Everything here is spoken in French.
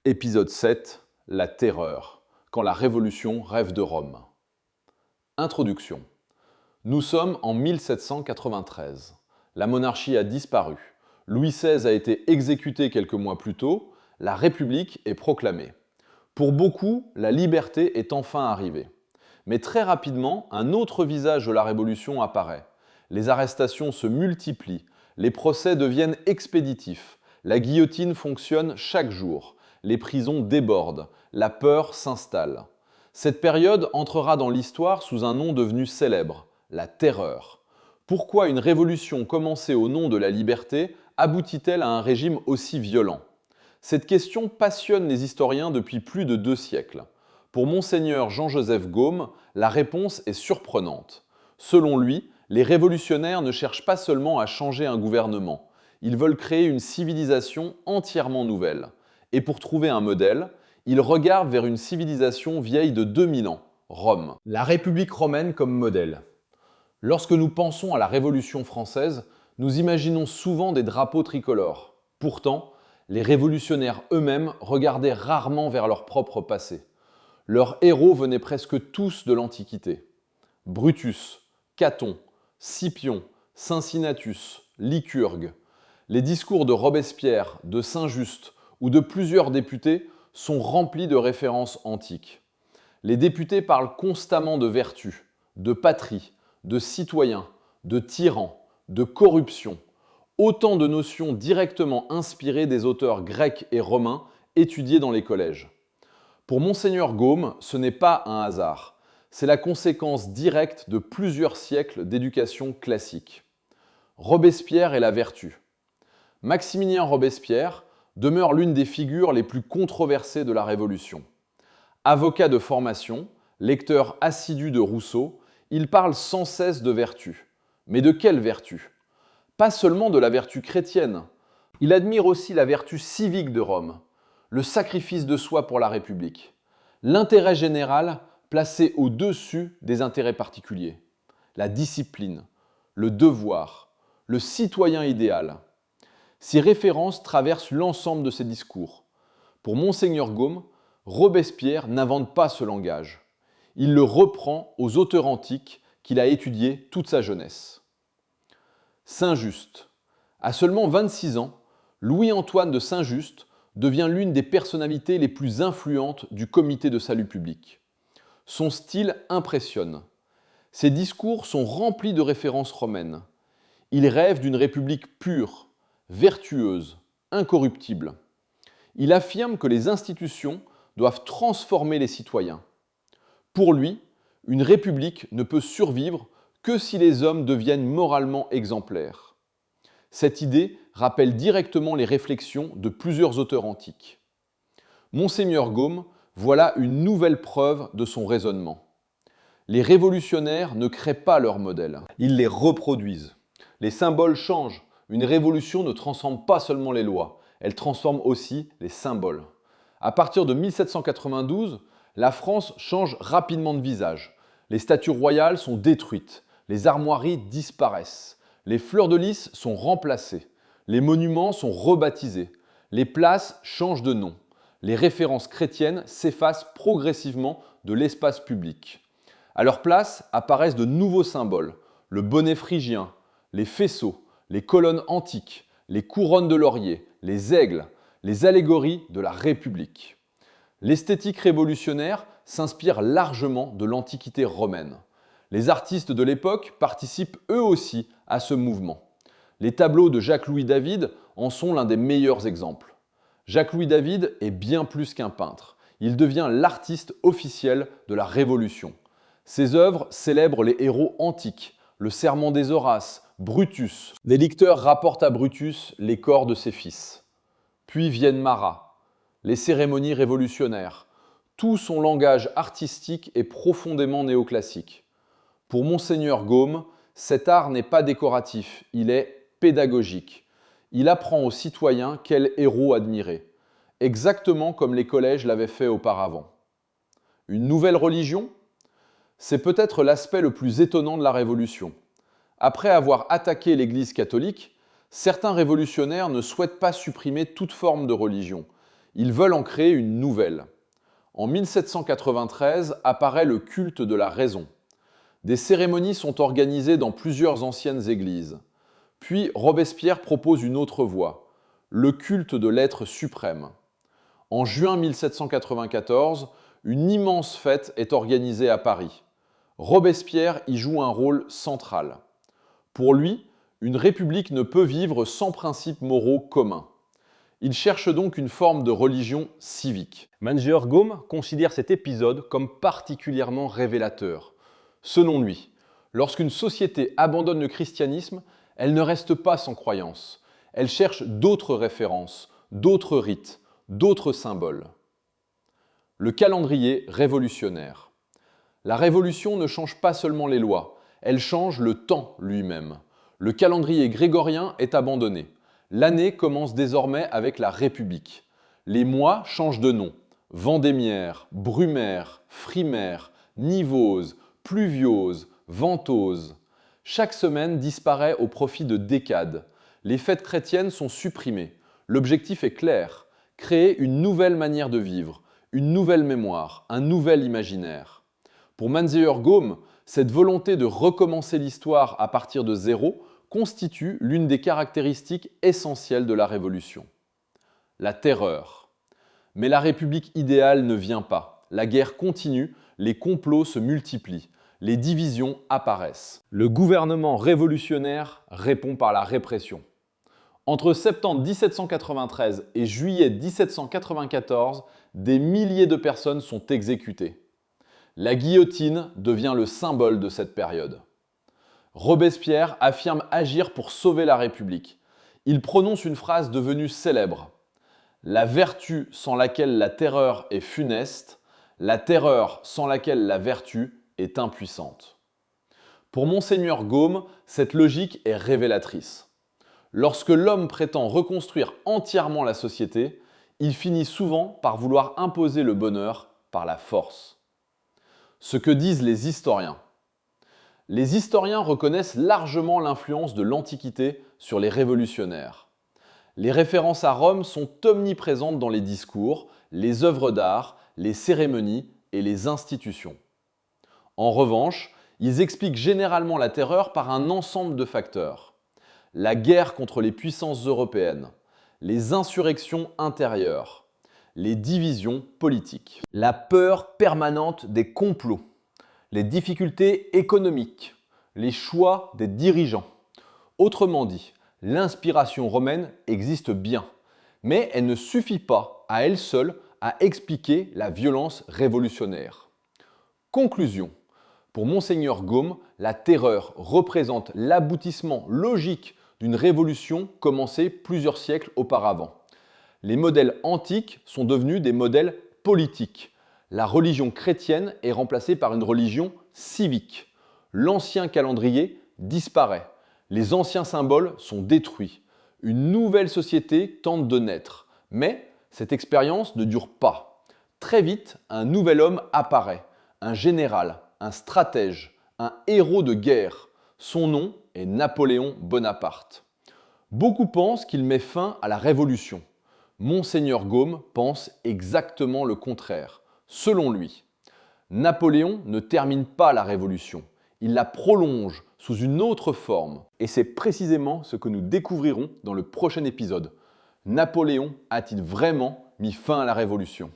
Épisode 7, la terreur, quand la Révolution rêve de Rome. Introduction. Nous sommes en 1793. La monarchie a disparu. Louis XVI a été exécuté quelques mois plus tôt. La République est proclamée. Pour beaucoup, la liberté est enfin arrivée. Mais très rapidement, un autre visage de la Révolution apparaît. Les arrestations se multiplient. Les procès deviennent expéditifs. La guillotine fonctionne chaque jour. Les prisons débordent, la peur s'installe. Cette période entrera dans l'histoire sous un nom devenu célèbre, la terreur. Pourquoi une révolution commencée au nom de la liberté aboutit-elle à un régime aussi violent? Cette question passionne les historiens depuis plus de 2 siècles. Pour Monseigneur Jean-Joseph Gaume, la réponse est surprenante. Selon lui, les révolutionnaires ne cherchent pas seulement à changer un gouvernement, ils veulent créer une civilisation entièrement nouvelle. Et pour trouver un modèle, il regarde vers une civilisation vieille de 2000 ans, Rome. La République romaine comme modèle. Lorsque nous pensons à la Révolution française, nous imaginons souvent des drapeaux tricolores. Pourtant, les révolutionnaires eux-mêmes regardaient rarement vers leur propre passé. Leurs héros venaient presque tous de l'Antiquité. Brutus, Caton, Scipion, Cincinnatus, Lycurgue. Les discours de Robespierre, de Saint-Just, ou de plusieurs députés sont remplis de références antiques. Les députés parlent constamment de vertu, de patrie, de citoyen, de tyran, de corruption, autant de notions directement inspirées des auteurs grecs et romains étudiés dans les collèges. Pour Monseigneur Gaume, ce n'est pas un hasard, c'est la conséquence directe de plusieurs siècles d'éducation classique. Robespierre et la vertu. Maximilien Robespierre demeure l'une des figures les plus controversées de la Révolution. Avocat de formation, lecteur assidu de Rousseau, il parle sans cesse de vertu. Mais de quelle vertu? Pas seulement de la vertu chrétienne. Il admire aussi la vertu civique de Rome, le sacrifice de soi pour la République, l'intérêt général placé au-dessus des intérêts particuliers, la discipline, le devoir, le citoyen idéal. Ces références traversent l'ensemble de ses discours. Pour Monseigneur Gaume, Robespierre n'invente pas ce langage. Il le reprend aux auteurs antiques qu'il a étudiés toute sa jeunesse. Saint-Just. À seulement 26 ans, Louis-Antoine de Saint-Just devient l'une des personnalités les plus influentes du Comité de salut public. Son style impressionne. Ses discours sont remplis de références romaines. Il rêve d'une république pure, vertueuse, incorruptible. Il affirme que les institutions doivent transformer les citoyens. Pour lui, une république ne peut survivre que si les hommes deviennent moralement exemplaires. Cette idée rappelle directement les réflexions de plusieurs auteurs antiques. Monseigneur Gaume, voilà une nouvelle preuve de son raisonnement. Les révolutionnaires ne créent pas leur modèle, ils les reproduisent. Les symboles changent. Une révolution ne transforme pas seulement les lois, elle transforme aussi les symboles. À partir de 1792, la France change rapidement de visage. Les statues royales sont détruites, les armoiries disparaissent, les fleurs de lys sont remplacées, les monuments sont rebaptisés, les places changent de nom, les références chrétiennes s'effacent progressivement de l'espace public. À leur place apparaissent de nouveaux symboles, le bonnet phrygien, les faisceaux, les colonnes antiques, les couronnes de laurier, les aigles, les allégories de la République. L'esthétique révolutionnaire s'inspire largement de l'Antiquité romaine. Les artistes de l'époque participent eux aussi à ce mouvement. Les tableaux de Jacques-Louis David en sont l'un des meilleurs exemples. Jacques-Louis David est bien plus qu'un peintre. Il devient l'artiste officiel de la Révolution. Ses œuvres célèbrent les héros antiques, le Sermon des Horaces, Brutus. Les lecteurs rapportent à Brutus les corps de ses fils. Puis viennent Marat, les cérémonies révolutionnaires. Tout son langage artistique est profondément néoclassique. Pour Monseigneur Gaume, cet art n'est pas décoratif, il est pédagogique. Il apprend aux citoyens quel héros admirer, exactement comme les collèges l'avaient fait auparavant. Une nouvelle religion? C'est peut-être l'aspect le plus étonnant de la Révolution. Après avoir attaqué l'Église catholique, certains révolutionnaires ne souhaitent pas supprimer toute forme de religion. Ils veulent en créer une nouvelle. En 1793 apparaît le culte de la raison. Des cérémonies sont organisées dans plusieurs anciennes églises. Puis Robespierre propose une autre voie, le culte de l'être suprême. En juin 1794, une immense fête est organisée à Paris. Robespierre y joue un rôle central. Pour lui, une république ne peut vivre sans principes moraux communs. Il cherche donc une forme de religion civique. Manger-Gaume considère cet épisode comme particulièrement révélateur. Selon lui, lorsqu'une société abandonne le christianisme, elle ne reste pas sans croyance. Elle cherche d'autres références, d'autres rites, d'autres symboles. Le calendrier révolutionnaire. La révolution ne change pas seulement les lois, elle change le temps lui-même. Le calendrier grégorien est abandonné. L'année commence désormais avec la République. Les mois changent de nom. Vendémiaire, Brumaire, Frimaire, Nivose, Pluviose, Ventose. Chaque semaine disparaît au profit de décades. Les fêtes chrétiennes sont supprimées. L'objectif est clair, créer une nouvelle manière de vivre, une nouvelle mémoire, un nouvel imaginaire. Pour Manzeyer-Gaume, cette volonté de recommencer l'histoire à partir de zéro constitue l'une des caractéristiques essentielles de la Révolution. La terreur. Mais la République idéale ne vient pas. La guerre continue, les complots se multiplient, les divisions apparaissent. Le gouvernement révolutionnaire répond par la répression. Entre septembre 1793 et juillet 1794, des milliers de personnes sont exécutées. La guillotine devient le symbole de cette période. Robespierre affirme agir pour sauver la République. Il prononce une phrase devenue célèbre. La vertu sans laquelle la terreur est funeste, la terreur sans laquelle la vertu est impuissante. Pour Monseigneur Gaume, cette logique est révélatrice. Lorsque l'homme prétend reconstruire entièrement la société, il finit souvent par vouloir imposer le bonheur par la force. Ce que disent les historiens. Les historiens reconnaissent largement l'influence de l'Antiquité sur les révolutionnaires. Les références à Rome sont omniprésentes dans les discours, les œuvres d'art, les cérémonies et les institutions. En revanche, ils expliquent généralement la terreur par un ensemble de facteurs. La guerre contre les puissances européennes, les insurrections intérieures, les divisions politiques, la peur permanente des complots, les difficultés économiques, les choix des dirigeants. Autrement dit, l'inspiration romaine existe bien, mais elle ne suffit pas à elle seule à expliquer la violence révolutionnaire. Conclusion. Pour Monseigneur Gaume, la terreur représente l'aboutissement logique d'une révolution commencée plusieurs siècles auparavant. Les modèles antiques sont devenus des modèles politiques. La religion chrétienne est remplacée par une religion civique. L'ancien calendrier disparaît. Les anciens symboles sont détruits. Une nouvelle société tente de naître. Mais cette expérience ne dure pas. Très vite, un nouvel homme apparaît. Un général, un stratège, un héros de guerre. Son nom est Napoléon Bonaparte. Beaucoup pensent qu'il met fin à la Révolution. Monseigneur Gaume pense exactement le contraire. Selon lui, Napoléon ne termine pas la Révolution, il la prolonge sous une autre forme. Et c'est précisément ce que nous découvrirons dans le prochain épisode. Napoléon a-t-il vraiment mis fin à la Révolution ?